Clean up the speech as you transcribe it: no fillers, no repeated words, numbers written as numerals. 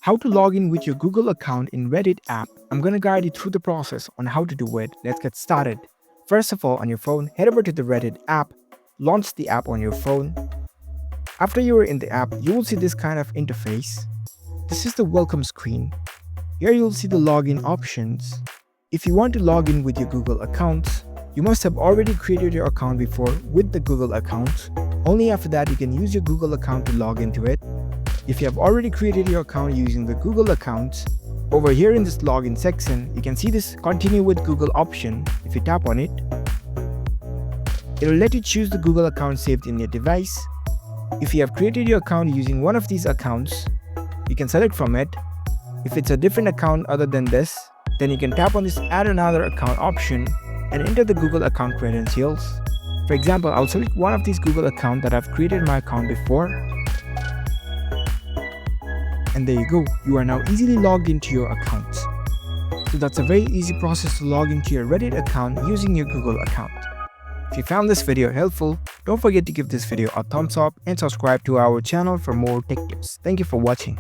How to log in with your Google account in Reddit app. I'm gonna guide you through the process on how to do it. Let's get started. First of all, on your phone, head over to the Reddit app, launch the app on your phone. After you are in the app, you will see this kind of interface. This is the welcome screen. Here you'll see the login options. If you want to log in with your Google account, you must have already created your account before with the Google account. Only after that you can use your Google account to log into it. If you have already created your account using the Google account, over here in this login section, you can see this continue with Google option. If you tap on it, it will let you choose the Google account saved in your device. If you have created your account using one of these accounts, you can select from it. If it's a different account other than this, then you can tap on this add another account option and enter the Google account credentials. For example, I'll select one of these Google accounts that I've created my account before. And there you go, you are now easily logged into your account. So that's a very easy process to log into your Reddit account using your Google account. If you found this video helpful, don't forget to give this video a thumbs up and subscribe to our channel for more tech tips. Thank you for watching.